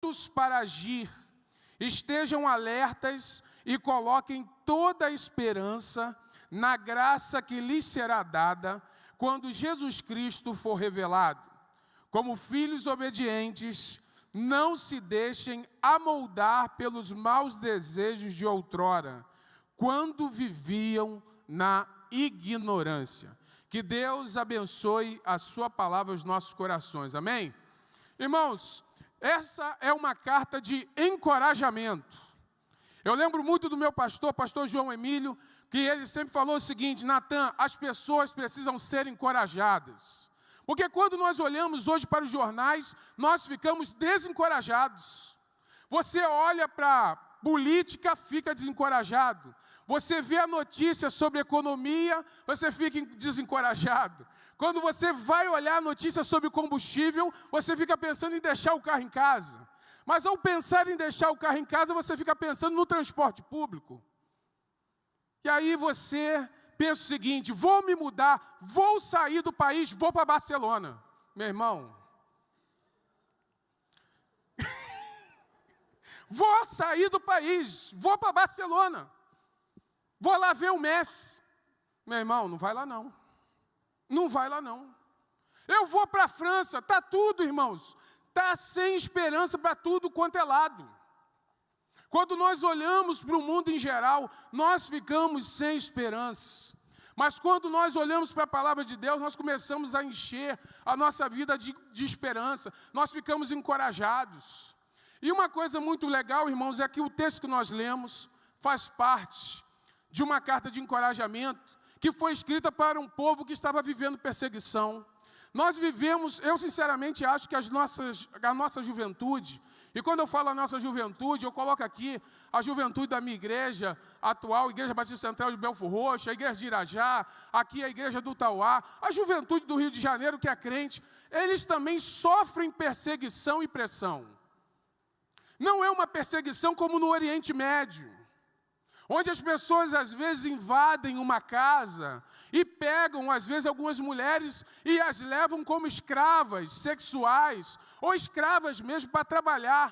prontos para agir, estejam alertas e coloquem toda a esperança na graça que lhes será dada quando Jesus Cristo for revelado. Como filhos obedientes, não se deixem amoldar pelos maus desejos de outrora, quando viviam na ignorância. Que Deus abençoe a sua palavra aos nossos corações. Amém? Irmãos, essa é uma carta de encorajamento. Eu lembro muito do meu pastor João Emílio, que ele sempre falou o seguinte: Natan, as pessoas precisam ser encorajadas. Porque quando nós olhamos hoje para os jornais, nós ficamos desencorajados. Você olha para a política, fica desencorajado. Você vê a notícia sobre economia, você fica desencorajado. Quando você vai olhar a notícia sobre combustível, você fica pensando em deixar o carro em casa. Mas ao pensar em deixar o carro em casa, você fica pensando no transporte público. E aí você pensa o seguinte: vou me mudar, vou sair do país, vou para Barcelona. Meu irmão, vou sair do país, vou para Barcelona. Vou lá ver o Messi. Meu irmão, não vai lá não. Não vai lá não. Eu vou para a França, está tudo, irmãos. Está sem esperança para tudo quanto é lado. Quando nós olhamos para o mundo em geral, nós ficamos sem esperança. Mas quando nós olhamos para a palavra de Deus, nós começamos a encher a nossa vida de esperança. Nós ficamos encorajados. E uma coisa muito legal, irmãos, é que o texto que nós lemos faz parte de uma carta de encorajamento que foi escrita para um povo que estava vivendo perseguição. Nós vivemos, eu sinceramente acho que a nossa juventude, e quando eu falo a nossa juventude, eu coloco aqui a juventude da minha igreja atual, Igreja Batista Central de Belfor Roxo, a Igreja de Irajá, aqui a Igreja do Tauá, a juventude do Rio de Janeiro que é crente, eles também sofrem perseguição e pressão. Não é uma perseguição como no Oriente Médio, onde as pessoas às vezes invadem uma casa e pegam às vezes algumas mulheres e as levam como escravas sexuais ou escravas mesmo para trabalhar.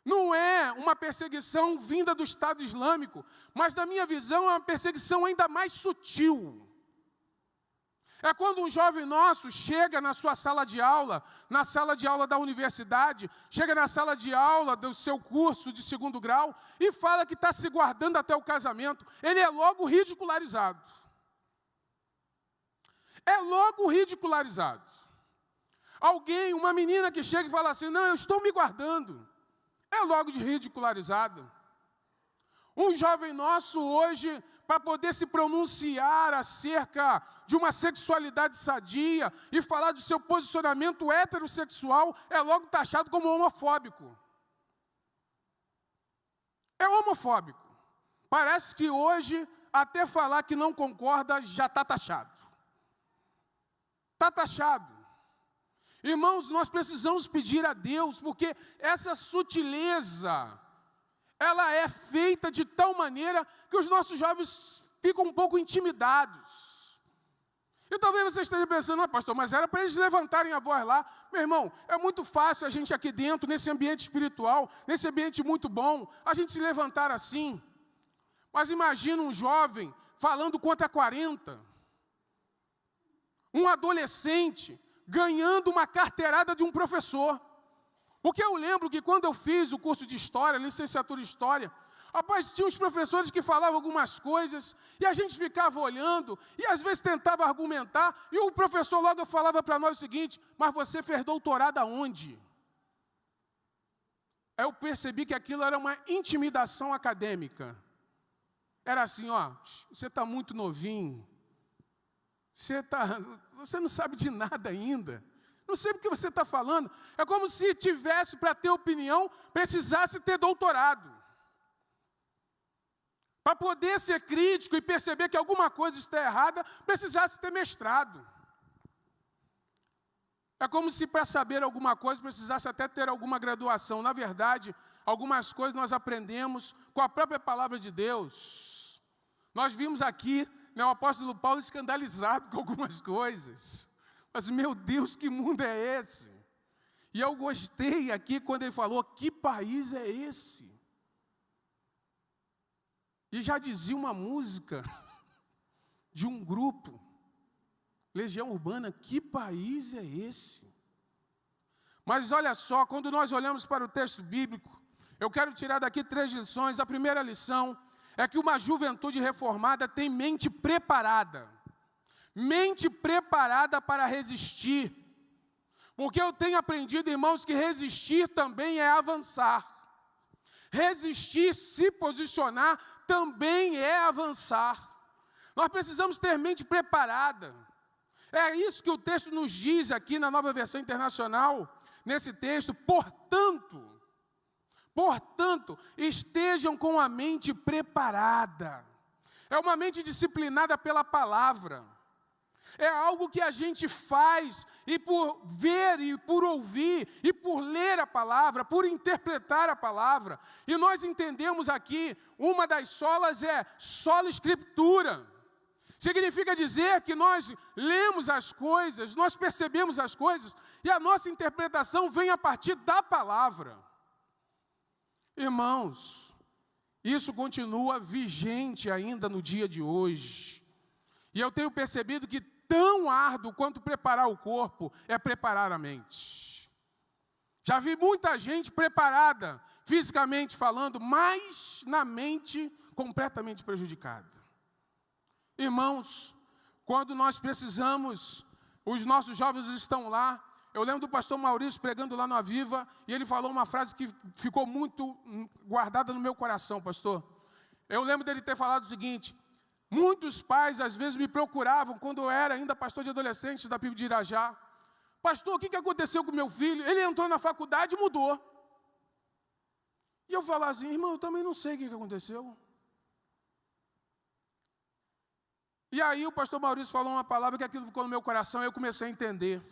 Não é uma perseguição vinda do Estado Islâmico, mas na minha visão é uma perseguição ainda mais sutil. É quando um jovem nosso chega na sua sala de aula, na sala de aula da universidade, chega na sala de aula do seu curso de 2º grau e fala que está se guardando até o casamento. Ele é logo ridicularizado. É logo ridicularizado. Alguém, uma menina que chega e fala assim: não, eu estou me guardando. É logo de ridicularizado. Um jovem nosso hoje, para poder se pronunciar acerca de uma sexualidade sadia e falar do seu posicionamento heterossexual, é logo taxado como homofóbico. É homofóbico. Parece que hoje, até falar que não concorda, já está taxado. Está taxado. Irmãos, nós precisamos pedir a Deus, porque essa sutileza, ela é feita de tal maneira que os nossos jovens ficam um pouco intimidados. E talvez você esteja pensando: ah, pastor, mas era para eles levantarem a voz lá. Meu irmão, é muito fácil a gente aqui dentro, nesse ambiente espiritual, nesse ambiente muito bom, a gente se levantar assim. Mas imagina um jovem falando contra 40. Um adolescente ganhando uma carteirada de um professor. Porque eu lembro que quando eu fiz o curso de História, licenciatura em História, rapaz, tinha uns professores que falavam algumas coisas, e a gente ficava olhando, e às vezes tentava argumentar, e o professor logo falava para nós o seguinte: mas você fez doutorado aonde? Aí eu percebi que aquilo era uma intimidação acadêmica. Era assim: ó, você está muito novinho, você não sabe de nada ainda. Não sei o que você está falando. É como se tivesse, para ter opinião, precisasse ter doutorado. Para poder ser crítico e perceber que alguma coisa está errada, precisasse ter mestrado. É como se para saber alguma coisa precisasse até ter alguma graduação. Na verdade, algumas coisas nós aprendemos com a própria palavra de Deus. Nós vimos aqui, né, o apóstolo Paulo escandalizado com algumas coisas. Mas, meu Deus, que mundo é esse? E eu gostei aqui quando ele falou, que país é esse? E já dizia uma música de um grupo, Legião Urbana, que país é esse? Mas olha só, quando nós olhamos para o texto bíblico, eu quero tirar daqui 3 lições. A primeira lição é que uma juventude reformada tem mente preparada para resistir. Porque eu tenho aprendido, irmãos, que resistir também é avançar. Resistir, se posicionar, também é avançar. Nós precisamos ter mente preparada. É isso que o texto nos diz aqui na Nova Versão Internacional, nesse texto. Portanto, estejam com a mente preparada. É uma mente disciplinada pela palavra. É algo que a gente faz, e por ver, e por ouvir, e por ler a palavra, por interpretar a palavra. E nós entendemos aqui, uma das solas é sola escritura. Significa dizer que nós lemos as coisas, nós percebemos as coisas, e a nossa interpretação vem a partir da palavra. Irmãos, isso continua vigente ainda no dia de hoje. E eu tenho percebido que tão árduo quanto preparar o corpo é preparar a mente. Já vi muita gente preparada, fisicamente falando, mas na mente completamente prejudicada. Irmãos, quando nós precisamos, os nossos jovens estão lá. Eu lembro do pastor Maurício pregando lá no Aviva, e ele falou uma frase que ficou muito guardada no meu coração, pastor. Eu lembro dele ter falado o seguinte: muitos pais, às vezes, me procuravam, quando eu era ainda pastor de adolescentes da PIB de Irajá. Pastor, o que aconteceu com meu filho? Ele entrou na faculdade e mudou. E eu falava assim, irmão, eu também não sei o que aconteceu. E aí o pastor Maurício falou uma palavra que aquilo ficou no meu coração, e eu comecei a entender.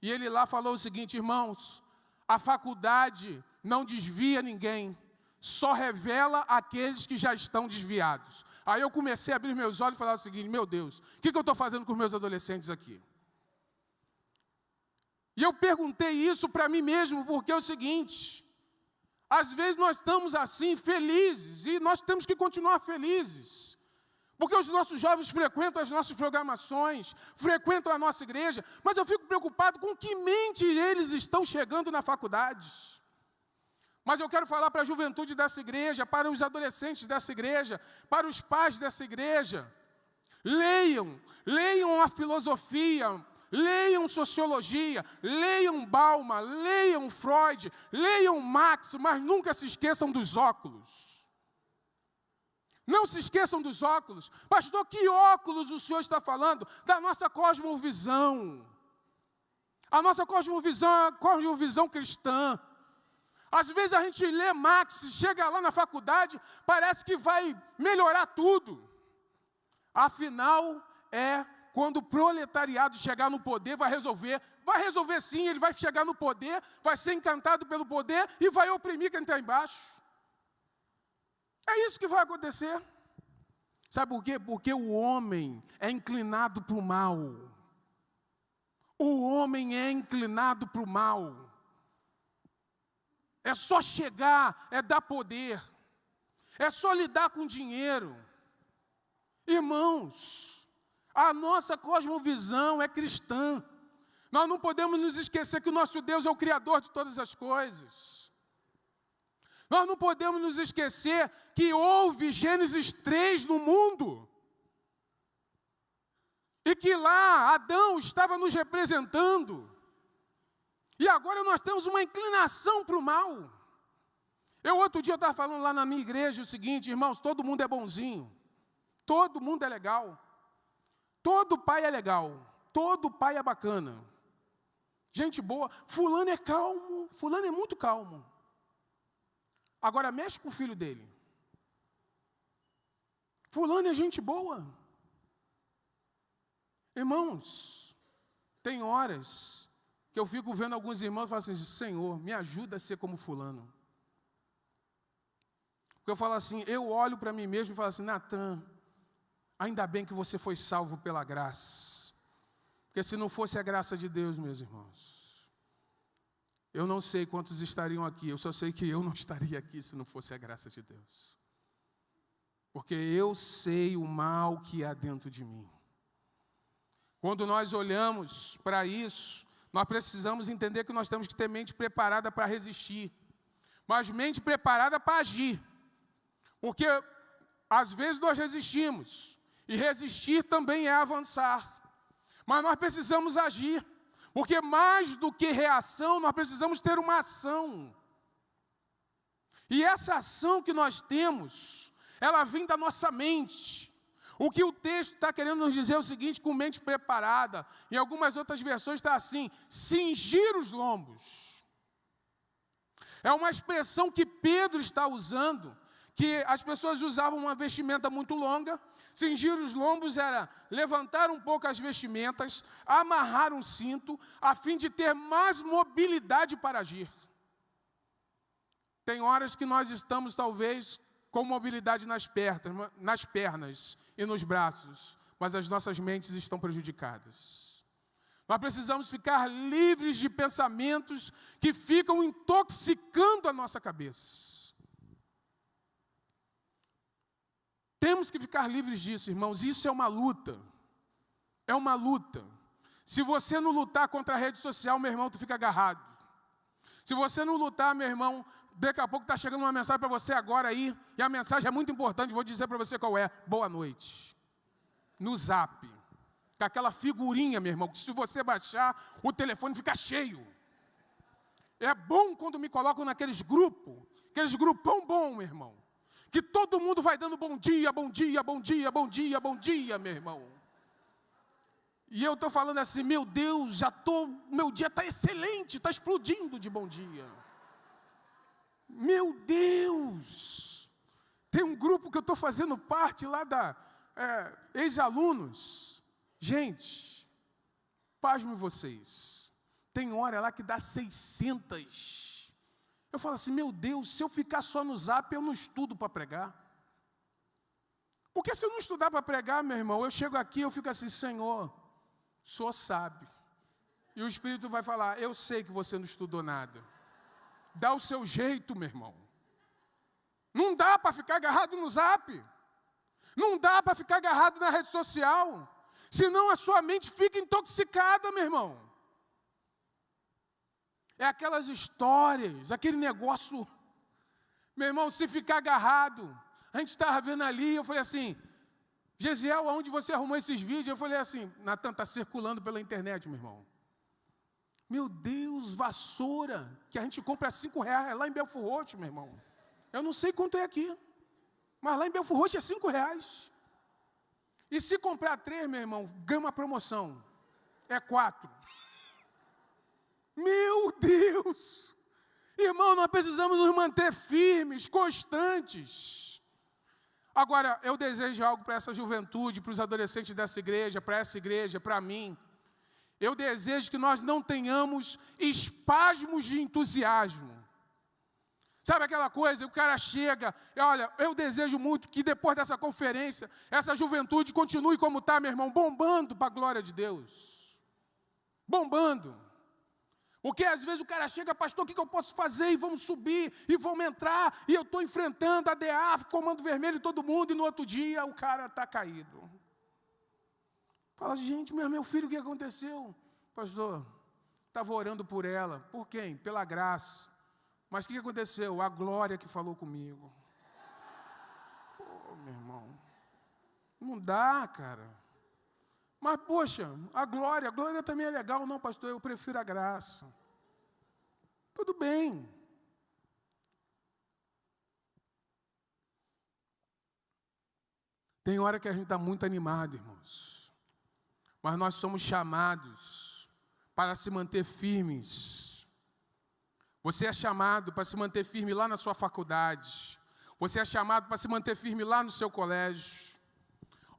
E ele lá falou o seguinte: irmãos, a faculdade não desvia ninguém, só revela aqueles que já estão desviados. Aí eu comecei a abrir meus olhos e falar o seguinte: meu Deus, o que eu estou fazendo com os meus adolescentes aqui? E eu perguntei isso para mim mesmo, porque é o seguinte: às vezes nós estamos assim, felizes, e nós temos que continuar felizes, porque os nossos jovens frequentam as nossas programações, frequentam a nossa igreja, mas eu fico preocupado com que mente eles estão chegando na faculdade. Mas eu quero falar para a juventude dessa igreja, para os adolescentes dessa igreja, para os pais dessa igreja. Leiam a filosofia, leiam sociologia, leiam Bauman, leiam Freud, leiam Marx, mas nunca se esqueçam dos óculos. Não se esqueçam dos óculos. Pastor, que óculos o senhor está falando? Da nossa cosmovisão. A nossa cosmovisão é a cosmovisão cristã. Às vezes a gente lê Marx, chega lá na faculdade, parece que vai melhorar tudo. Afinal, quando o proletariado chegar no poder, vai resolver sim, ele vai chegar no poder, vai ser encantado pelo poder e vai oprimir quem está embaixo. É isso que vai acontecer. Sabe por quê? Porque o homem é inclinado para o mal. O homem é inclinado para o mal. É só chegar, é dar poder. É só lidar com dinheiro. Irmãos, a nossa cosmovisão é cristã. Nós não podemos nos esquecer que o nosso Deus é o Criador de todas as coisas. Nós não podemos nos esquecer que houve Gênesis 3 no mundo. E que lá Adão estava nos representando. E agora nós temos uma inclinação para o mal. Outro dia eu estava falando lá na minha igreja o seguinte: irmãos, todo mundo é bonzinho. Todo mundo é legal. Todo pai é legal. Todo pai é bacana. Gente boa. Fulano é calmo. Fulano é muito calmo. Agora mexe com o filho dele. Fulano é gente boa. Irmãos, tem horas que eu fico vendo alguns irmãos e falo assim: Senhor, me ajuda a ser como fulano. Porque eu falo assim, eu olho para mim mesmo e falo assim: Natan, ainda bem que você foi salvo pela graça. Porque se não fosse a graça de Deus, meus irmãos, Eu não sei quantos estariam aqui, eu só sei que eu não estaria aqui se não fosse a graça de Deus. Porque eu sei o mal que há dentro de mim. Quando nós olhamos para isso, nós precisamos entender que nós temos que ter mente preparada para resistir, mas mente preparada para agir. Porque às vezes nós resistimos, e resistir também é avançar. Mas nós precisamos agir, porque mais do que reação, nós precisamos ter uma ação. E essa ação que nós temos, ela vem da nossa mente. O que o texto está querendo nos dizer é o seguinte, com mente preparada. Em algumas outras versões está assim, cingir os lombos. É uma expressão que Pedro está usando, que as pessoas usavam uma vestimenta muito longa. Cingir os lombos era levantar um pouco as vestimentas, amarrar um cinto, a fim de ter mais mobilidade para agir. Tem horas que nós estamos, talvez, com mobilidade nas pernas e nos braços, mas as nossas mentes estão prejudicadas. Nós precisamos ficar livres de pensamentos que ficam intoxicando a nossa cabeça. Temos que ficar livres disso, irmãos. Isso é uma luta. É uma luta. Se você não lutar contra a rede social, meu irmão, tu fica agarrado. Se você não lutar, meu irmão, daqui a pouco está chegando uma mensagem para você agora aí, e a mensagem é muito importante, vou dizer para você qual é. Boa noite. No Zap. Com aquela figurinha, meu irmão, que se você baixar, o telefone fica cheio. É bom quando me colocam naqueles grupos, aqueles grupão bom, meu irmão. Que todo mundo vai dando bom dia, bom dia, bom dia, bom dia, bom dia, meu irmão. E eu estou falando assim, meu Deus, meu dia está excelente, está explodindo de bom dia. Meu Deus! Tem um grupo que eu estou fazendo parte lá da ex-alunos. Gente, pasmem vocês, tem hora lá que dá 600. Eu falo assim, meu Deus, se eu ficar só no Zap, eu não estudo para pregar. Porque se eu não estudar para pregar, meu irmão, eu chego aqui, eu fico assim, Senhor, o Senhor sabe. E o Espírito vai falar, eu sei que você não estudou nada. Dá o seu jeito, meu irmão. Não dá para ficar agarrado no Zap. Não dá para ficar agarrado na rede social. Senão a sua mente fica intoxicada, meu irmão. É aquelas histórias, aquele negócio. Meu irmão, se ficar agarrado, a gente estava vendo ali, eu falei assim, Gesiel, aonde você arrumou esses vídeos? Eu falei assim, Natan, está circulando pela internet, meu irmão. Meu Deus, vassoura, que a gente compra R$5, lá em Belford Roxo, meu irmão. Eu não sei quanto é aqui, mas lá em Belford Roxo é R$5. E se comprar 3, meu irmão, ganha uma promoção. É 4. Meu Deus! Irmão, nós precisamos nos manter firmes, constantes. Agora, eu desejo algo para essa juventude, para os adolescentes dessa igreja, para essa igreja, para mim. Eu desejo que nós não tenhamos espasmos de entusiasmo. Sabe aquela coisa, o cara chega, olha, eu desejo muito que depois dessa conferência, essa juventude continue como está, meu irmão, bombando para a glória de Deus. Bombando. Porque às vezes o cara chega, pastor, o que eu posso fazer? E vamos subir, e vamos entrar, e eu estou enfrentando a DA, Comando Vermelho, todo mundo, e no outro dia o cara está caído. Fala, gente, meu filho, o que aconteceu? Pastor, estava orando por ela. Por quem? Pela graça. Mas o que aconteceu? A glória que falou comigo. Pô, meu irmão, não dá, cara. Mas, poxa, a glória também é legal. Não, pastor, eu prefiro a graça. Tudo bem. Tem hora que a gente está muito animado, irmãos. Mas nós somos chamados para se manter firmes. Você é chamado para se manter firme lá na sua faculdade. Você é chamado para se manter firme lá no seu colégio.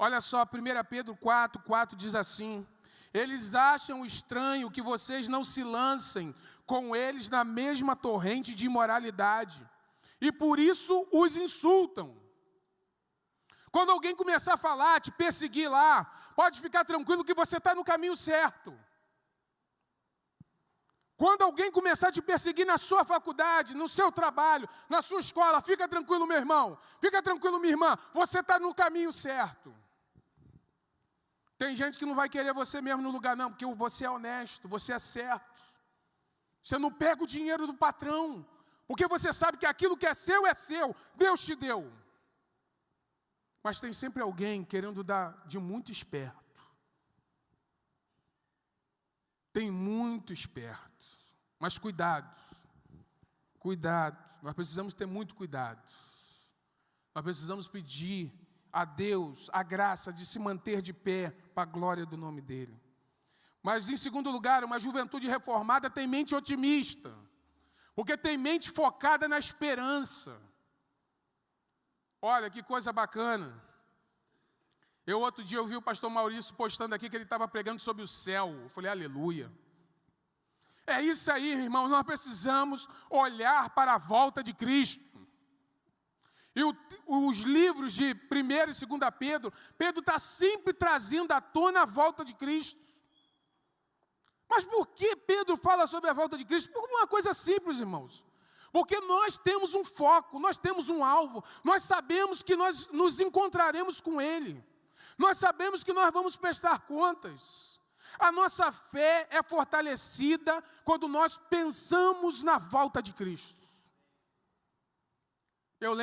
Olha só, 1 Pedro 4:4 diz assim, eles acham estranho que vocês não se lancem com eles na mesma torrente de imoralidade, e por isso os insultam. Quando alguém começar a falar, te perseguir lá, pode ficar tranquilo que você está no caminho certo. Quando alguém começar a te perseguir na sua faculdade, no seu trabalho, na sua escola, fica tranquilo, meu irmão, fica tranquilo, minha irmã, você está no caminho certo. Tem gente que não vai querer você mesmo no lugar, não, porque você é honesto, você é certo. Você não pega o dinheiro do patrão, porque você sabe que aquilo que é seu, Deus te deu. Mas tem sempre alguém querendo dar de muito esperto. Tem muito esperto. Mas cuidado, nós precisamos ter muito cuidado. Nós precisamos pedir a Deus a graça de se manter de pé para a glória do nome dEle. Mas, em segundo lugar, uma juventude reformada tem mente otimista, porque tem mente focada na esperança. Olha que coisa bacana. Outro dia eu vi o pastor Maurício postando aqui que ele estava pregando sobre o céu. Eu falei, aleluia. É isso aí, irmão, nós precisamos olhar para a volta de Cristo. E os livros de 1 e 2 Pedro está sempre trazendo à tona a volta de Cristo. Mas por que Pedro fala sobre a volta de Cristo? Por uma coisa simples, irmãos. Porque nós temos um foco, nós temos um alvo, nós sabemos que nós nos encontraremos com Ele. Nós sabemos que nós vamos prestar contas. A nossa fé é fortalecida quando nós pensamos na volta de Cristo. Eu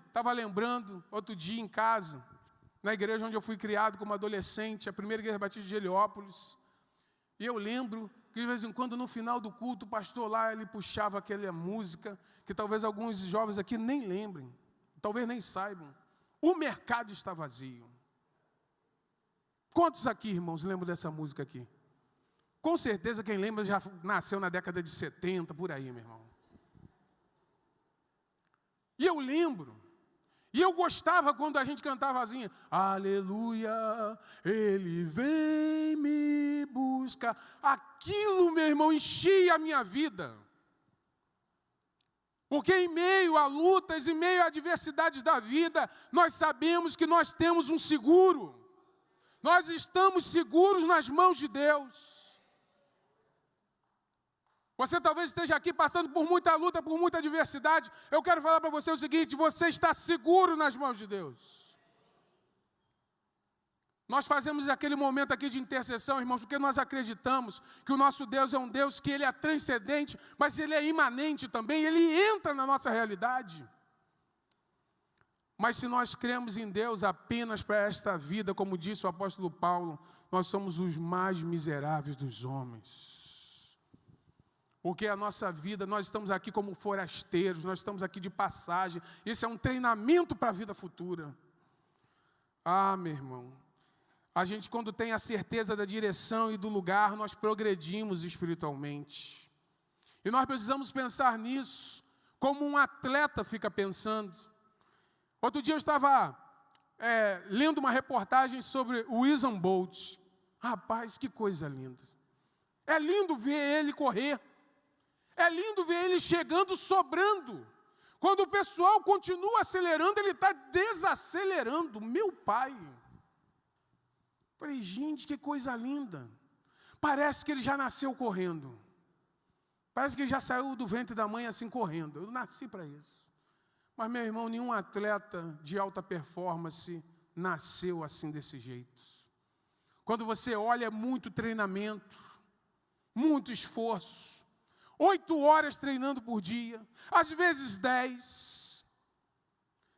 estava lembrando, outro dia em casa, na igreja onde eu fui criado como adolescente, a primeira igreja batista de Heliópolis, e eu lembro que de vez em quando no final do culto, o pastor lá, ele puxava aquela música, que talvez alguns jovens aqui nem lembrem, talvez nem saibam. O mercado está vazio. Quantos aqui, irmãos, lembram dessa música aqui? Com certeza quem lembra já nasceu na década de 70, por aí, meu irmão. E eu lembro, e eu gostava quando a gente cantava assim, aleluia, Ele vem me buscar. Aquilo, meu irmão, enchia a minha vida. Porque em meio a lutas, em meio a adversidades da vida, nós sabemos que nós temos um seguro. Nós estamos seguros nas mãos de Deus. Você talvez esteja aqui passando por muita luta, por muita adversidade. Eu quero falar para você o seguinte, você está seguro nas mãos de Deus. Nós fazemos aquele momento aqui de intercessão, irmãos, porque nós acreditamos que o nosso Deus é um Deus que Ele é transcendente, mas Ele é imanente também, Ele entra na nossa realidade. Mas se nós cremos em Deus apenas para esta vida, como disse o apóstolo Paulo, nós somos os mais miseráveis dos homens. Porque a nossa vida, nós estamos aqui como forasteiros, nós estamos aqui de passagem. Isso é um treinamento para a vida futura. Ah, meu irmão, a gente quando tem a certeza da direção e do lugar, nós progredimos espiritualmente. E nós precisamos pensar nisso, como um atleta fica pensando. Outro dia eu estava lendo uma reportagem sobre o Usain Bolt. Rapaz, que coisa linda. É lindo ver ele correr. É lindo ver ele chegando, sobrando. Quando o pessoal continua acelerando, ele está desacelerando. Meu pai. Falei, gente, que coisa linda. Parece que ele já nasceu correndo. Parece que ele já saiu do ventre da mãe assim correndo. Eu nasci para isso. Mas, meu irmão, nenhum atleta de alta performance nasceu assim desse jeito. Quando você olha, é muito treinamento, muito esforço. 8 horas treinando por dia, às vezes 10.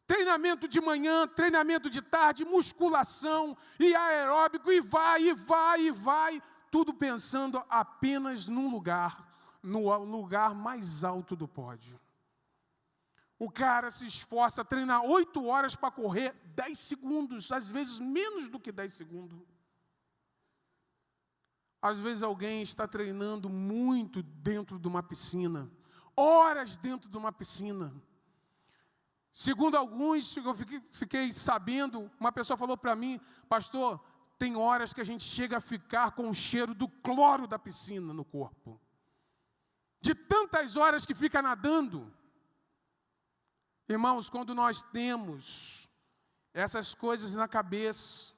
Treinamento de manhã, treinamento de tarde, musculação e aeróbico, e vai. Tudo pensando apenas num lugar, no lugar mais alto do pódio. O cara se esforça a treinar 8 horas para correr 10 segundos, às vezes menos do que 10 segundos. Às vezes alguém está treinando muito dentro de uma piscina, horas dentro de uma piscina. Segundo alguns, eu fiquei sabendo, uma pessoa falou para mim, pastor, tem horas que a gente chega a ficar com o cheiro do cloro da piscina no corpo. De tantas horas que fica nadando. Irmãos, quando nós temos essas coisas na cabeça,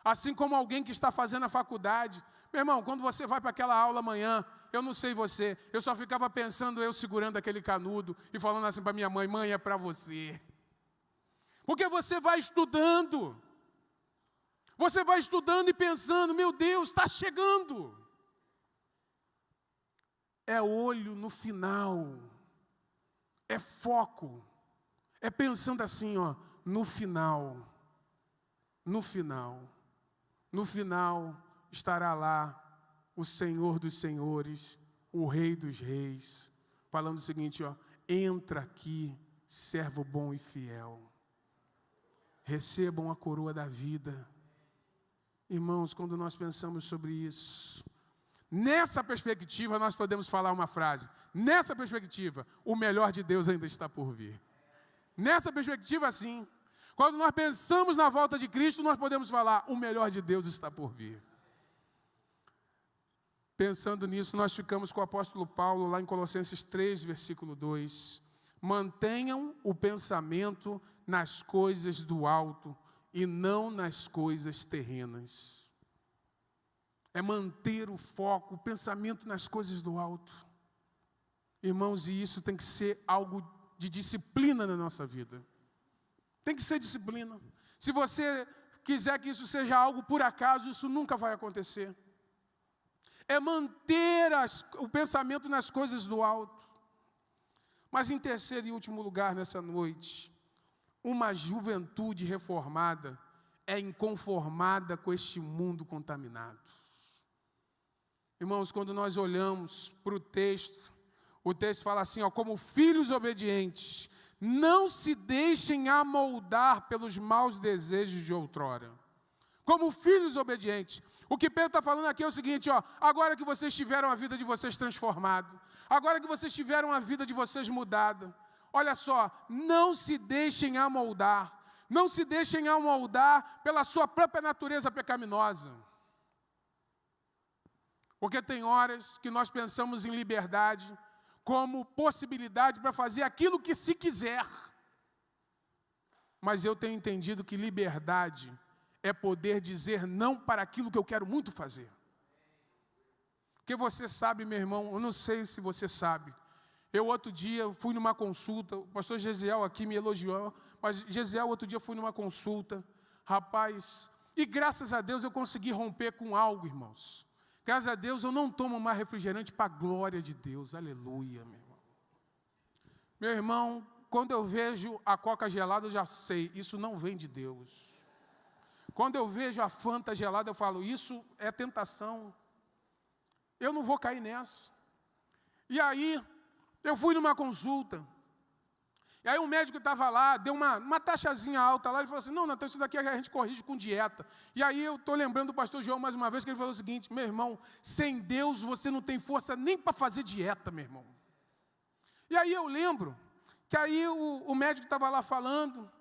assim como alguém que está fazendo a faculdade, meu irmão, quando você vai para aquela aula amanhã, eu não sei você, eu só ficava pensando, eu segurando aquele canudo e falando assim para minha mãe, mãe, é para você. Porque você vai estudando. Você vai estudando e pensando, meu Deus, está chegando. É olho no final. É foco. É pensando assim, ó, no final. No final. No final estará lá o Senhor dos Senhores, o Rei dos Reis, falando o seguinte, ó, entra aqui, servo bom e fiel. Recebam a coroa da vida. Irmãos, quando nós pensamos sobre isso, nessa perspectiva nós podemos falar uma frase, nessa perspectiva, o melhor de Deus ainda está por vir. Nessa perspectiva, sim, quando nós pensamos na volta de Cristo, nós podemos falar, o melhor de Deus está por vir. Pensando nisso, nós ficamos com o apóstolo Paulo lá em Colossenses 3, versículo 2. Mantenham o pensamento nas coisas do alto e não nas coisas terrenas. É manter o foco, o pensamento nas coisas do alto. Irmãos, e isso tem que ser algo de disciplina na nossa vida. Tem que ser disciplina. Se você quiser que isso seja algo por acaso, isso nunca vai acontecer. É manter o pensamento nas coisas do alto. Mas em terceiro e último lugar nessa noite, uma juventude reformada é inconformada com este mundo contaminado. Irmãos, quando nós olhamos para o texto fala assim, ó, como filhos obedientes, não se deixem amoldar pelos maus desejos de outrora. Como filhos obedientes. O que Pedro está falando aqui é o seguinte, ó, agora que vocês tiveram a vida de vocês transformada, agora que vocês tiveram a vida de vocês mudada, olha só, não se deixem amoldar, não se deixem amoldar pela sua própria natureza pecaminosa. Porque tem horas que nós pensamos em liberdade como possibilidade para fazer aquilo que se quiser. Mas eu tenho entendido que liberdade é poder dizer não para aquilo que eu quero muito fazer. Porque você sabe, meu irmão, eu não sei se você sabe. Eu outro dia fui numa consulta, o pastor Gesiel aqui me elogiou, mas Gesiel outro dia fui numa consulta, rapaz, e graças a Deus eu consegui romper com algo, irmãos. Graças a Deus eu não tomo mais refrigerante para a glória de Deus, aleluia, meu irmão. Meu irmão, quando eu vejo a coca gelada eu já sei, isso não vem de Deus. Quando eu vejo a Fanta gelada, eu falo, isso é tentação. Eu não vou cair nessa. E aí, eu fui numa consulta. E aí o médico estava lá, deu uma taxazinha alta lá, ele falou assim, não, Natan, isso daqui a gente corrige com dieta. E aí eu estou lembrando do pastor João mais uma vez, que ele falou o seguinte, meu irmão, sem Deus você não tem força nem para fazer dieta, meu irmão. E aí eu lembro que aí o médico estava lá falando,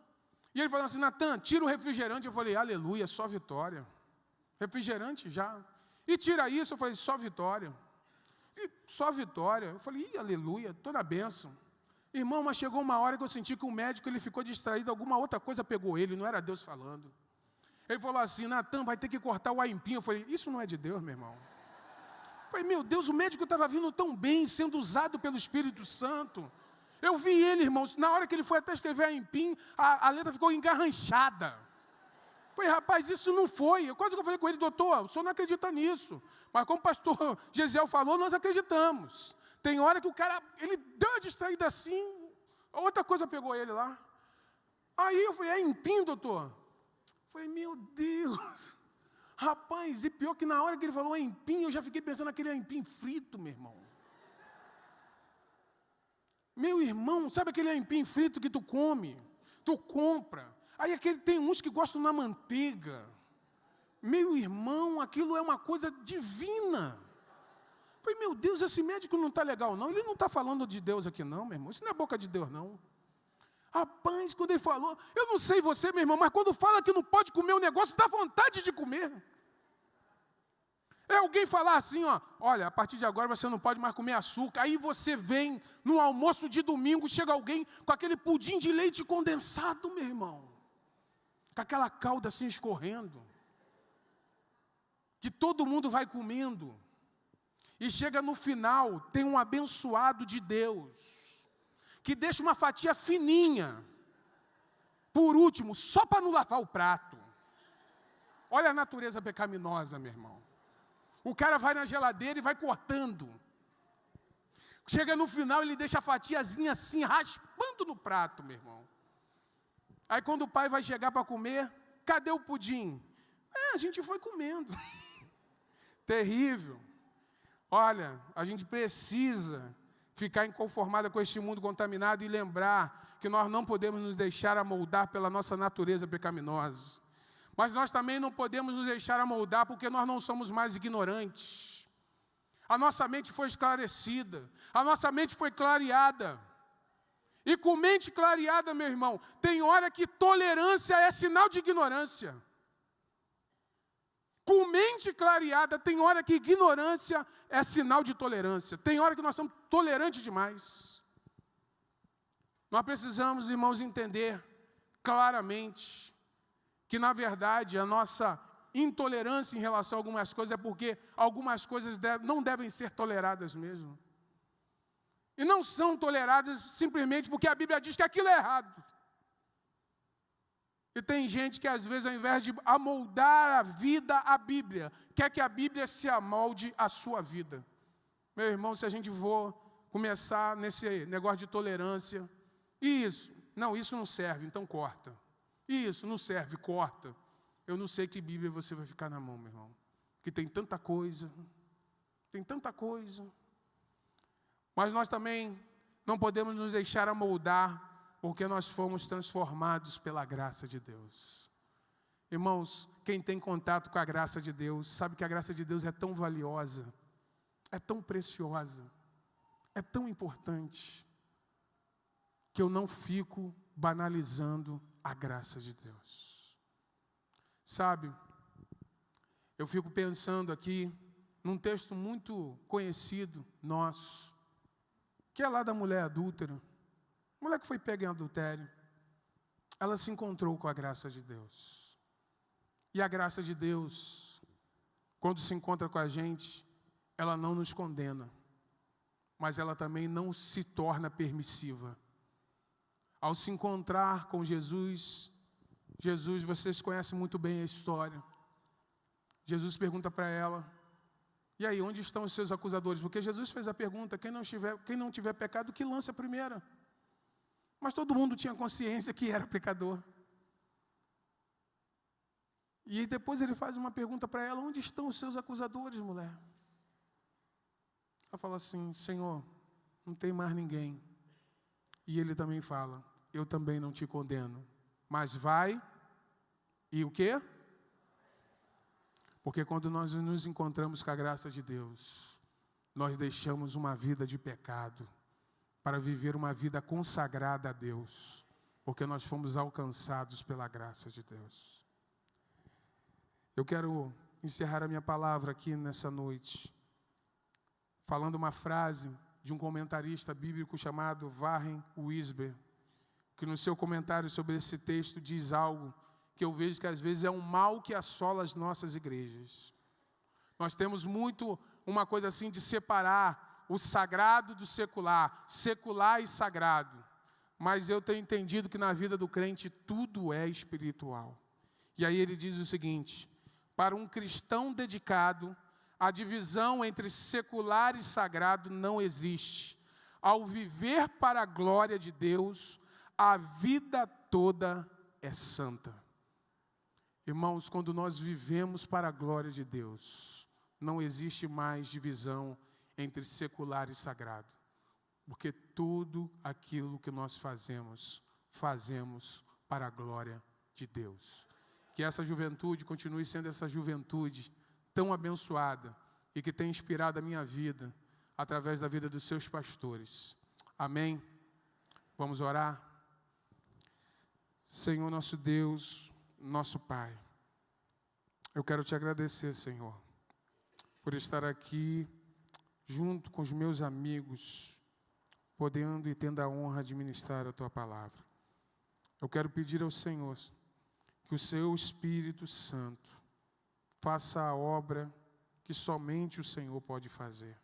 e ele falou assim, Natan, tira o refrigerante. Eu falei, aleluia, só vitória. Refrigerante já. E tira isso, eu falei, só vitória. E só vitória. Eu falei, aleluia, estou na bênção. Irmão, mas chegou uma hora que eu senti que o médico ele ficou distraído, alguma outra coisa pegou ele, não era Deus falando. Ele falou assim, Natan, vai ter que cortar o aimpim. Eu falei, isso não é de Deus, meu irmão. Eu falei, meu Deus, o médico estava vindo tão bem, sendo usado pelo Espírito Santo. Eu vi ele, irmãos, na hora que ele foi até escrever aimpim, a letra ficou engarranchada. Eu falei, rapaz, isso não foi. Quase que eu falei com ele, doutor, o senhor não acredita nisso. Mas como o pastor Gesiel falou, nós acreditamos. Tem hora que o cara, ele deu uma distraída assim, outra coisa pegou ele lá. Aí eu falei, é aimpim, doutor? Eu falei, meu Deus. Rapaz, e pior que na hora que ele falou aimpim, eu já fiquei pensando naquele aimpim frito, meu irmão. Meu irmão, sabe aquele aipim frito que tu come? Tu compra. Aí tem uns que gostam na manteiga. Meu irmão, aquilo é uma coisa divina. Eu falei, meu Deus, esse médico não está legal não. Ele não está falando de Deus aqui não, meu irmão. Isso não é boca de Deus não. Rapaz, quando ele falou, eu não sei você, meu irmão, mas quando fala que não pode comer o negócio, dá vontade de comer. É alguém falar assim, ó, olha, a partir de agora você não pode mais comer açúcar. Aí você vem no almoço de domingo, chega alguém com aquele pudim de leite condensado, meu irmão. Com aquela calda assim escorrendo. Que todo mundo vai comendo. E chega no final, tem um abençoado de Deus, que deixa uma fatia fininha, por último, só para não lavar o prato. Olha a natureza pecaminosa, meu irmão. O cara vai na geladeira e vai cortando. Chega no final, ele deixa a fatiazinha assim, raspando no prato, meu irmão. Aí quando o pai vai chegar para comer, cadê o pudim? A gente foi comendo. Terrível. Olha, a gente precisa ficar inconformada com este mundo contaminado e lembrar que nós não podemos nos deixar amoldar pela nossa natureza pecaminosa. Mas nós também não podemos nos deixar amoldar porque nós não somos mais ignorantes. A nossa mente foi esclarecida, a nossa mente foi clareada. E com mente clareada, meu irmão, tem hora que tolerância é sinal de ignorância. Com mente clareada, tem hora que ignorância é sinal de tolerância. Tem hora que nós somos tolerantes demais. Nós precisamos, irmãos, entender claramente que, na verdade, a nossa intolerância em relação a algumas coisas é porque algumas coisas não devem ser toleradas mesmo. E não são toleradas simplesmente porque a Bíblia diz que aquilo é errado. E tem gente que, às vezes, ao invés de amoldar a vida à Bíblia, quer que a Bíblia se amolde à sua vida. Meu irmão, se a gente for começar nesse negócio de tolerância, isso não serve, então corta. Isso não serve, corta. Eu não sei que Bíblia você vai ficar na mão, meu irmão. Que tem tanta coisa. Mas nós também não podemos nos deixar amoldar, porque nós fomos transformados pela graça de Deus. Irmãos, quem tem contato com a graça de Deus, sabe que a graça de Deus é tão valiosa, é tão preciosa, é tão importante, que eu não fico banalizando a graça de Deus. Sabe, eu fico pensando aqui num texto muito conhecido nosso, que é lá da mulher adúltera. A mulher que foi pega em adultério, ela se encontrou com a graça de Deus. E a graça de Deus, quando se encontra com a gente, ela não nos condena, mas ela também não se torna permissiva. Ao se encontrar com Jesus, vocês conhecem muito bem a história. Jesus pergunta para ela, e aí, onde estão os seus acusadores? Porque Jesus fez a pergunta, quem não tiver pecado, que lance a primeira. Mas todo mundo tinha consciência que era pecador. E depois ele faz uma pergunta para ela, onde estão os seus acusadores, mulher? Ela fala assim, Senhor, não tem mais ninguém. E ele também fala, eu também não te condeno, mas vai, e o quê? Porque quando nós nos encontramos com a graça de Deus, nós deixamos uma vida de pecado, para viver uma vida consagrada a Deus, porque nós fomos alcançados pela graça de Deus. Eu quero encerrar a minha palavra aqui nessa noite, falando uma frase de um comentarista bíblico chamado Warren Wiersbe, que no seu comentário sobre esse texto diz algo que eu vejo que às vezes é um mal que assola as nossas igrejas. Nós temos muito uma coisa assim de separar o sagrado do secular, secular e sagrado. Mas eu tenho entendido que na vida do crente tudo é espiritual. E aí ele diz o seguinte, para um cristão dedicado, a divisão entre secular e sagrado não existe. Ao viver para a glória de Deus, a vida toda é santa. Irmãos, quando nós vivemos para a glória de Deus, não existe mais divisão entre secular e sagrado, porque tudo aquilo que nós fazemos para a glória de Deus. Que essa juventude continue sendo essa juventude tão abençoada e que tem inspirado a minha vida através da vida dos seus pastores. Amém? Vamos orar? Senhor nosso Deus, nosso Pai, eu quero te agradecer, Senhor, por estar aqui junto com os meus amigos, podendo e tendo a honra de ministrar a Tua palavra. Eu quero pedir ao Senhor que o Seu Espírito Santo faça a obra que somente o Senhor pode fazer.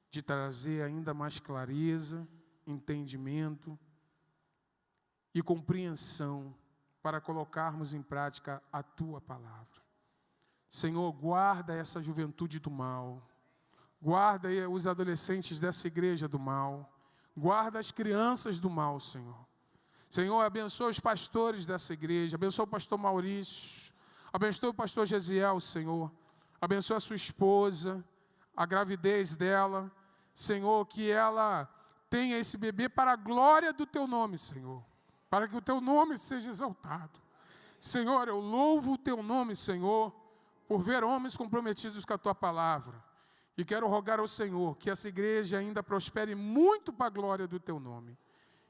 de trazer ainda mais clareza, entendimento e compreensão para colocarmos em prática a Tua palavra. Senhor, guarda essa juventude do mal, guarda os adolescentes dessa igreja do mal, guarda as crianças do mal, Senhor. Senhor, abençoa os pastores dessa igreja, abençoa o pastor Maurício, abençoa o pastor Gesiel, Senhor, abençoa a sua esposa, a gravidez dela, Senhor, que ela tenha esse bebê para a glória do Teu nome, Senhor, para que o Teu nome seja exaltado. Senhor, eu louvo o Teu nome, Senhor, por ver homens comprometidos com a Tua palavra, e quero rogar ao Senhor que essa igreja ainda prospere muito para a glória do Teu nome.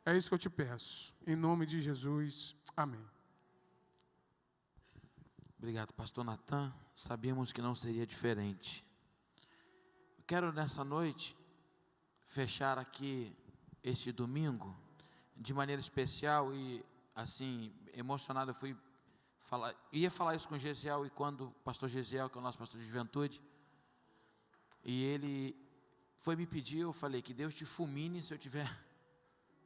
É isso que eu te peço, em nome de Jesus, amém. Obrigado, pastor Natan. Sabíamos que não seria diferente. Eu quero nessa noite fechar aqui este domingo de maneira especial e assim, emocionado. Eu ia falar isso com o Gesiel, e quando o pastor Gesiel, que é o nosso pastor de juventude, e ele foi me pedir, eu falei que Deus te fulmine se eu estiver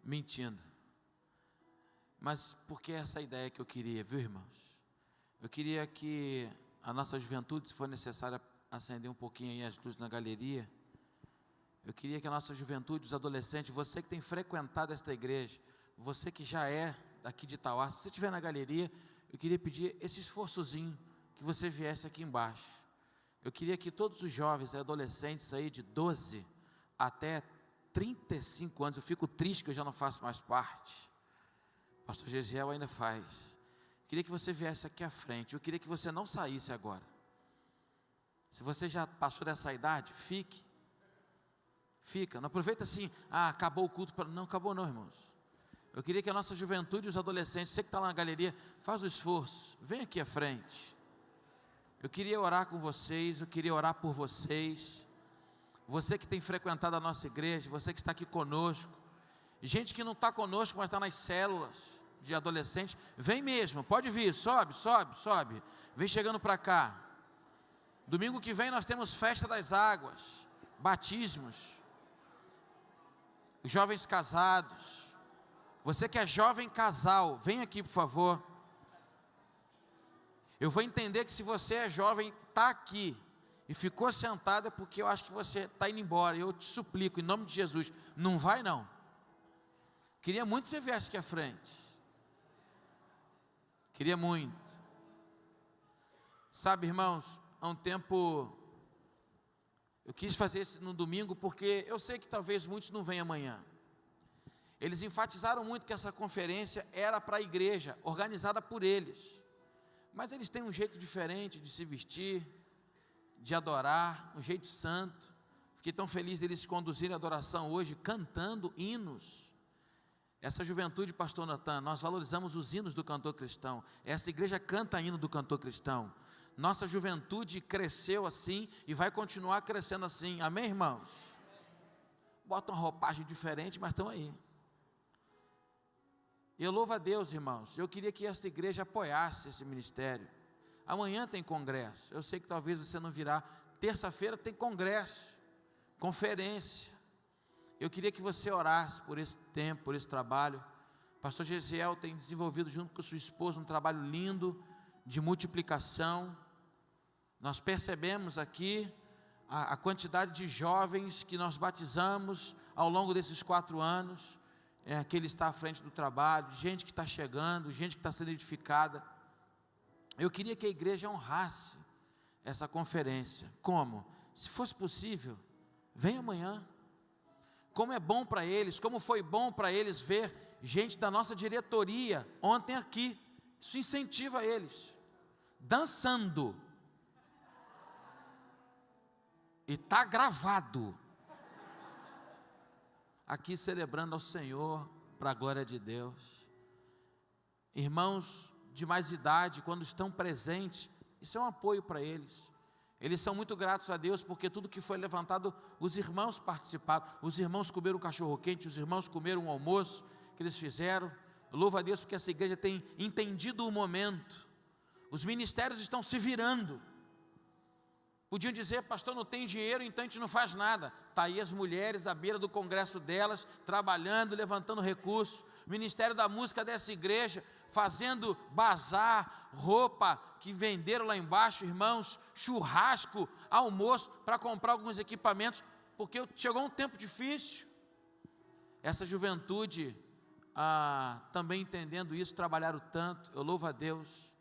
mentindo. Mas porque essa é a ideia que eu queria, viu, irmãos? Eu queria que a nossa juventude, se for necessário acender um pouquinho aí as luzes na galeria, eu queria que a nossa juventude, os adolescentes, você que tem frequentado esta igreja, você que já é daqui de Itauá, se você estiver na galeria, eu queria pedir esse esforçozinho, que você viesse aqui embaixo. Eu queria que todos os jovens e adolescentes aí de 12 até 35 anos, eu fico triste que eu já não faço mais parte, o pastor Gesiel ainda faz. Queria que você viesse aqui à frente. Eu queria que você não saísse agora. Se você já passou dessa idade, fique. Fica, não aproveita assim, acabou o culto. Não, acabou não, irmãos. Eu queria que a nossa juventude e os adolescentes, você que está lá na galeria, faz o esforço, vem aqui à frente. Eu queria orar com vocês, eu queria orar por vocês. Você que tem frequentado a nossa igreja, você que está aqui conosco, gente que não está conosco, mas está nas células de adolescente, vem mesmo, pode vir, sobe, vem chegando para cá. Domingo que vem nós temos festa das águas, batismos, jovens casados. Você que é jovem casal, vem aqui por favor. Eu vou entender que se você é jovem, está aqui e ficou sentado, é porque eu acho que você está indo embora. Eu te suplico, em nome de Jesus, não vai não. Queria muito que você viesse aqui à frente. Queria muito. Sabe, irmãos, há um tempo eu quis fazer isso no domingo, porque eu sei que talvez muitos não venham amanhã. Eles enfatizaram muito que essa conferência era para a igreja, organizada por eles. Mas eles têm um jeito diferente de se vestir, de adorar, um jeito santo. Fiquei tão feliz deles conduzirem a adoração hoje, cantando hinos. Essa juventude, pastor Natan, nós valorizamos os hinos do cantor cristão. Essa igreja canta hino do cantor cristão. Nossa juventude cresceu assim e vai continuar crescendo assim. Amém, irmãos? Botam uma roupagem diferente, mas estão aí. Eu louvo a Deus, irmãos. Eu queria que esta igreja apoiasse esse ministério. Amanhã tem congresso. Eu sei que talvez você não virá. Terça-feira tem congresso, conferência. Eu queria que você orasse por esse tempo, por esse trabalho. Pastor Gesiel tem desenvolvido junto com sua esposa um trabalho lindo de multiplicação. Nós percebemos aqui a quantidade de jovens que nós batizamos ao longo desses 4 anos. Que ele está à frente do trabalho, gente que está chegando, gente que está sendo edificada. Eu queria que a igreja honrasse essa conferência. Como? Se fosse possível, vem amanhã. Como é bom para eles, como foi bom para eles ver gente da nossa diretoria ontem aqui. Isso incentiva eles, dançando. E está gravado. Aqui celebrando ao Senhor, para a glória de Deus. Irmãos de mais idade, quando estão presentes, isso é um apoio para eles. Eles são muito gratos a Deus, porque tudo que foi levantado, os irmãos participaram. Os irmãos comeram um cachorro quente, os irmãos comeram um almoço que eles fizeram. Eu louvo a Deus porque essa igreja tem entendido o momento. Os ministérios estão se virando. Podiam dizer: pastor, não tem dinheiro, então a gente não faz nada. Está aí as mulheres à beira do congresso delas, trabalhando, levantando recursos. O Ministério da Música dessa igreja, fazendo bazar, roupa que venderam lá embaixo, irmãos, churrasco, almoço, para comprar alguns equipamentos, porque chegou um tempo difícil. Essa juventude, também entendendo isso, trabalharam tanto. Eu louvo a Deus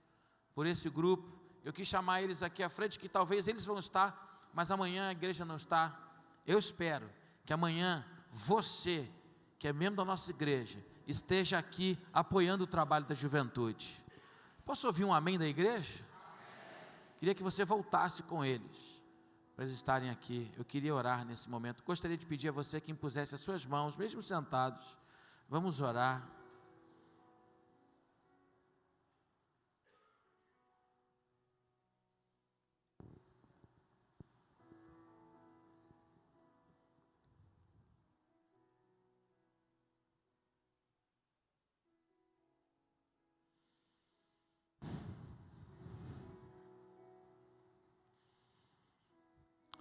por esse grupo. Eu quis chamar eles aqui à frente, que talvez eles vão estar, mas amanhã a igreja não está. Eu espero que amanhã você, que é membro da nossa igreja, esteja aqui apoiando o trabalho da juventude. Posso ouvir um amém da igreja? Queria que você voltasse com eles, para eles estarem aqui. Eu queria orar nesse momento. Gostaria de pedir a você que impusesse as suas mãos, mesmo sentados. Vamos orar.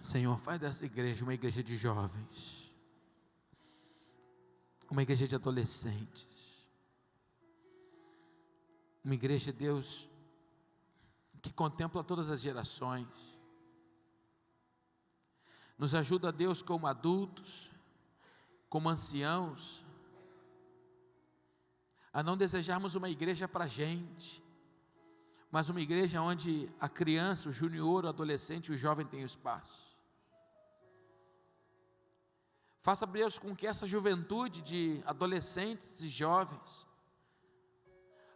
Senhor, faz dessa igreja uma igreja de jovens, uma igreja de adolescentes, uma igreja, Deus, que contempla todas as gerações. Nos ajuda, Deus, como adultos, como anciãos, a não desejarmos uma igreja para a gente, mas uma igreja onde a criança, o junior, o adolescente e o jovem têm espaço. Faça, Deus, com que essa juventude de adolescentes e jovens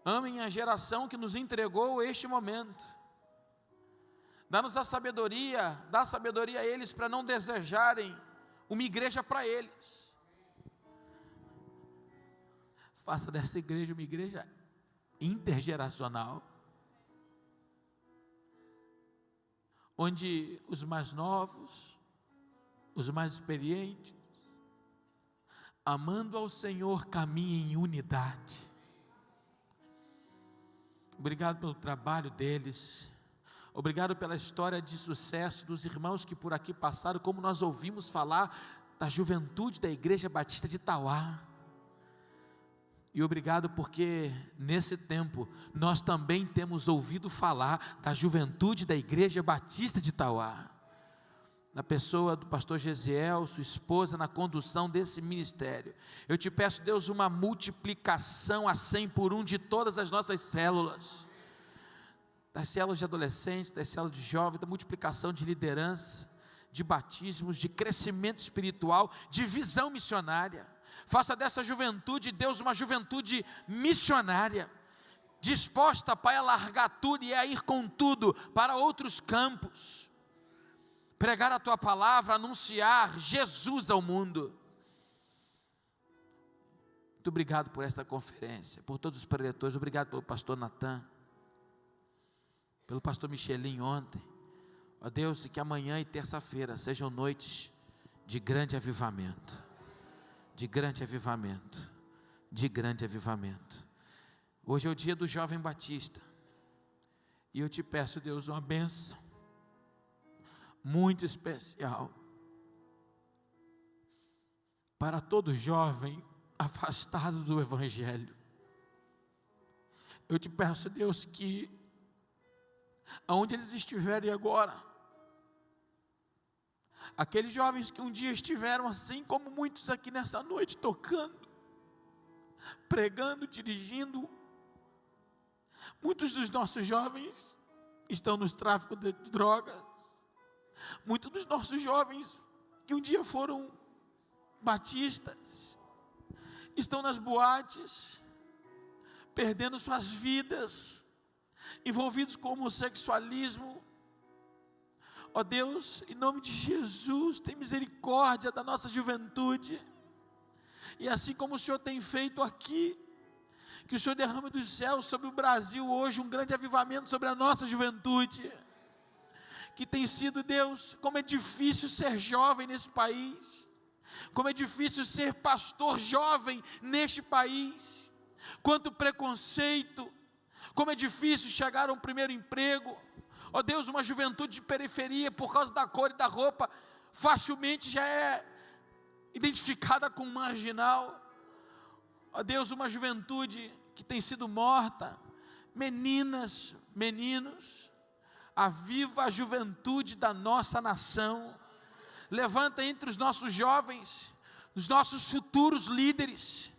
amem a geração que nos entregou este momento. Dá-nos a sabedoria, dá sabedoria a eles para não desejarem uma igreja para eles. Faça dessa igreja uma igreja intergeracional, onde os mais novos, os mais experientes, amando ao Senhor, caminhem em unidade. Obrigado pelo trabalho deles, obrigado pela história de sucesso dos irmãos que por aqui passaram, como nós ouvimos falar da juventude da Igreja Batista de Itauá. E obrigado porque nesse tempo nós também temos ouvido falar da juventude da Igreja Batista de Itauá, na pessoa do pastor Gesiel, sua esposa, na condução desse ministério. Eu te peço, Deus, uma multiplicação a 100 por 1 de todas as nossas células, das células de adolescentes, das células de jovens, da multiplicação de liderança, de batismos, de crescimento espiritual, de visão missionária. Faça dessa juventude, Deus, uma juventude missionária, disposta, Pai, a largar tudo e a ir com tudo para outros campos, pregar a Tua palavra, anunciar Jesus ao mundo. Muito obrigado por esta conferência, por todos os preletores. Obrigado pelo pastor Natan, pelo pastor Michelin ontem. Ó Deus, que amanhã e terça-feira sejam noites de grande avivamento, de grande avivamento, de grande avivamento. Hoje é o dia do jovem batista, e eu te peço, Deus, uma bênção muito especial para todo jovem afastado do Evangelho. Eu te peço, Deus, que aonde eles estiverem agora, aqueles jovens que um dia estiveram assim como muitos aqui nessa noite, tocando, pregando, dirigindo, muitos dos nossos jovens estão nos tráficos de drogas, muitos dos nossos jovens que um dia foram batistas, estão nas boates, perdendo suas vidas, envolvidos com homossexualismo. Ó Deus, em nome de Jesus, tem misericórdia da nossa juventude, e assim como o Senhor tem feito aqui, que o Senhor derrame dos céus sobre o Brasil hoje, um grande avivamento sobre a nossa juventude, que tem sido, Deus, como é difícil ser jovem nesse país, como é difícil ser pastor jovem neste país, quanto preconceito, como é difícil chegar a um primeiro emprego, Ó Deus, uma juventude de periferia, por causa da cor e da roupa, facilmente já é identificada com marginal. Ó Deus, uma juventude que tem sido morta, meninas, meninos, aviva a juventude da nossa nação, levanta entre os nossos jovens, os nossos futuros líderes,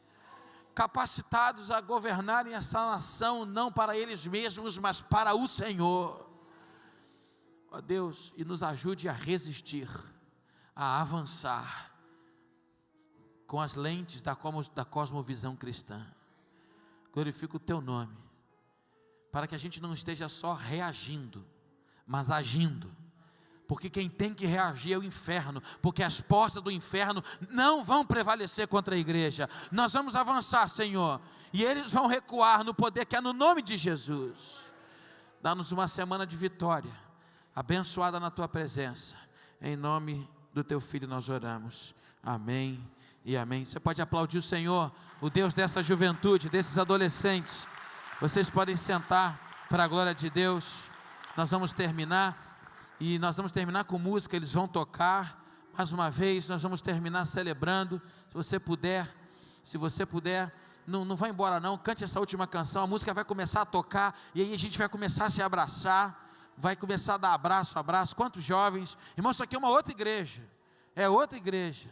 capacitados a governarem essa nação, não para eles mesmos, mas para o Senhor. Ó Deus, e nos ajude a resistir, a avançar, com as lentes da cosmovisão cristã. Glorifica o teu nome, para que a gente não esteja só reagindo, mas agindo, porque quem tem que reagir é o inferno, porque as portas do inferno não vão prevalecer contra a igreja. Nós vamos avançar, Senhor, e eles vão recuar no poder que é no nome de Jesus. Dá-nos uma semana de vitória, abençoada na tua presença, em nome do teu Filho nós oramos, amém e amém. Você pode aplaudir o Senhor, o Deus dessa juventude, desses adolescentes. Vocês podem sentar para a glória de Deus. Nós vamos terminar, e nós vamos terminar com música, eles vão tocar, mais uma vez, nós vamos terminar celebrando. Se você puder, não vai embora não, cante essa última canção, a música vai começar a tocar, e aí a gente vai começar a se abraçar, vai começar a dar abraço, quantos jovens, irmão, isso aqui é uma outra igreja, é outra igreja,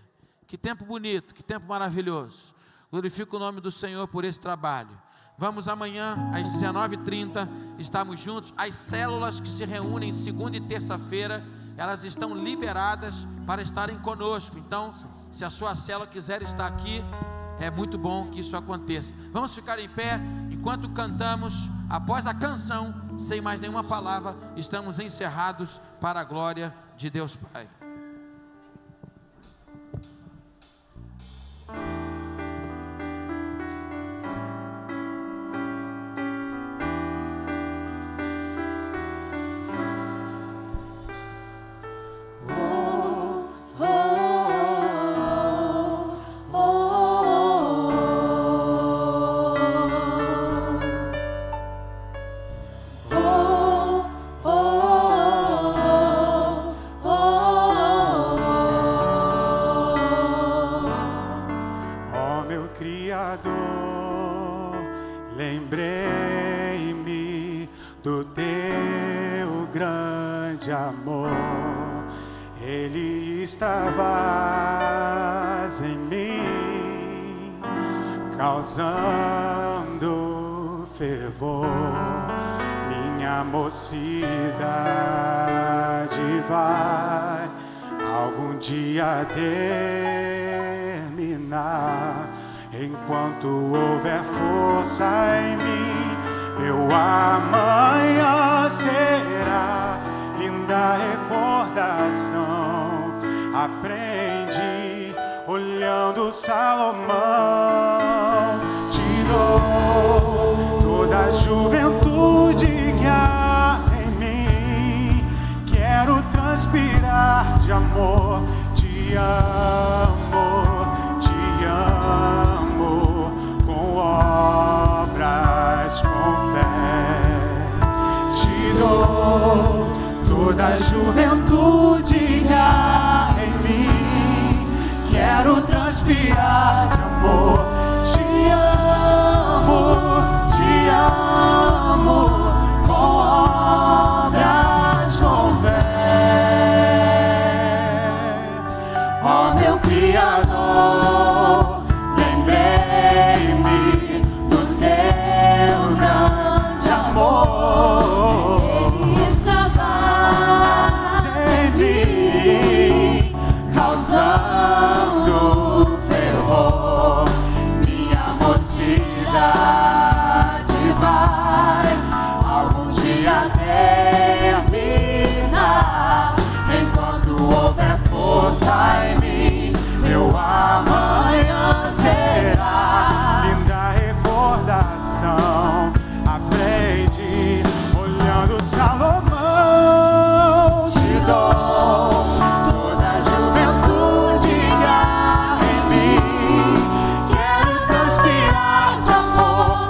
que tempo bonito, que tempo maravilhoso. Glorifico o nome do Senhor por esse trabalho. Vamos amanhã às 19h30, estamos juntos. As células que se reúnem segunda e terça-feira, elas estão liberadas para estarem conosco. Então, se a sua célula quiser estar aqui, é muito bom que isso aconteça. Vamos ficar em pé, enquanto cantamos, após a canção, sem mais nenhuma palavra, estamos encerrados para a glória de Deus Pai. Lembrei-me do teu grande amor, Ele estavas em mim, causando fervor. Minha mocidade vai algum dia terminar. Enquanto houver força em mim, meu amanhã será linda recordação. Aprendi olhando Salomão. Te dou toda a juventude que há em mim. Quero transpirar de amor. Te amo, te amo, com obras, com fé. Te dou toda a juventude que há em mim. Quero transpirar de amor. Te amo, com obras, com fé. Ó meu Criador, lembrei-me do teu grande amor. Ele estava em mim, causando fervor. Minha mocidade vai algum dia terminar. Enquanto houver força em mim, meu amanhã será linda recordação. Aprendi olhando Salomão. Te dou toda a juventude que há em mim. Quero transpirar de amor.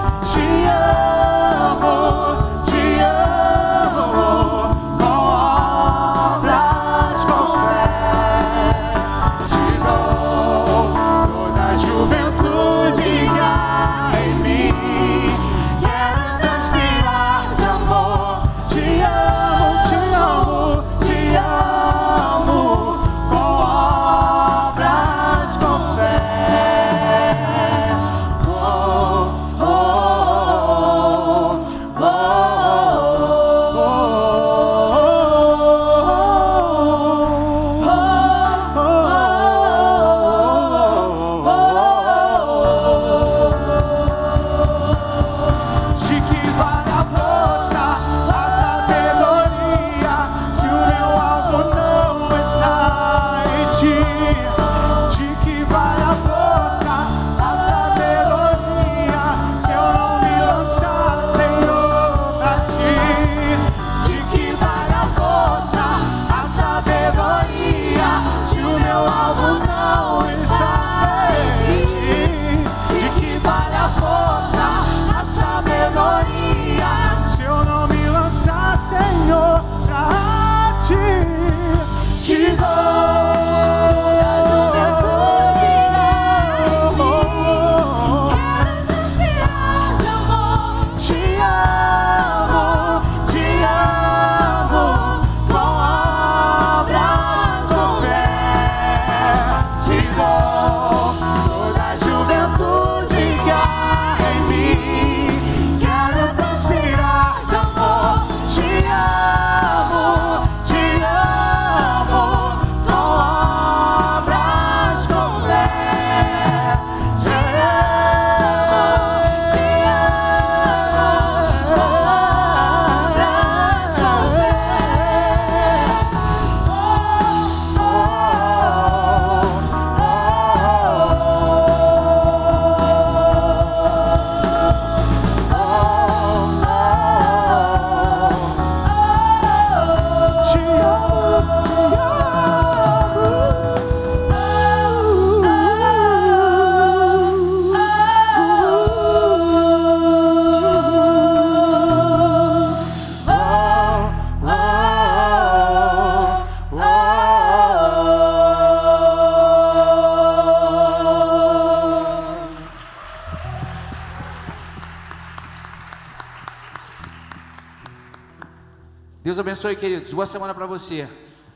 Deus abençoe, queridos. Boa semana para você.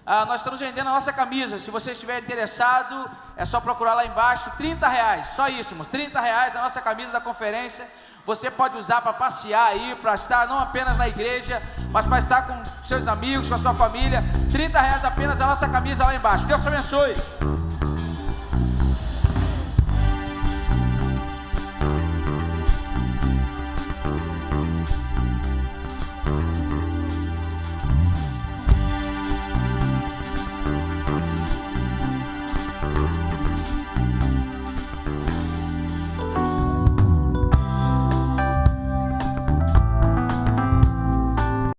Nós estamos vendendo a nossa camisa. Se você estiver interessado, é só procurar lá embaixo. R$30, só isso, irmãos. R$30 a nossa camisa da conferência. Você pode usar para passear aí, para estar não apenas na igreja, mas para estar com seus amigos, com a sua família. R$30 apenas a nossa camisa lá embaixo. Deus te abençoe.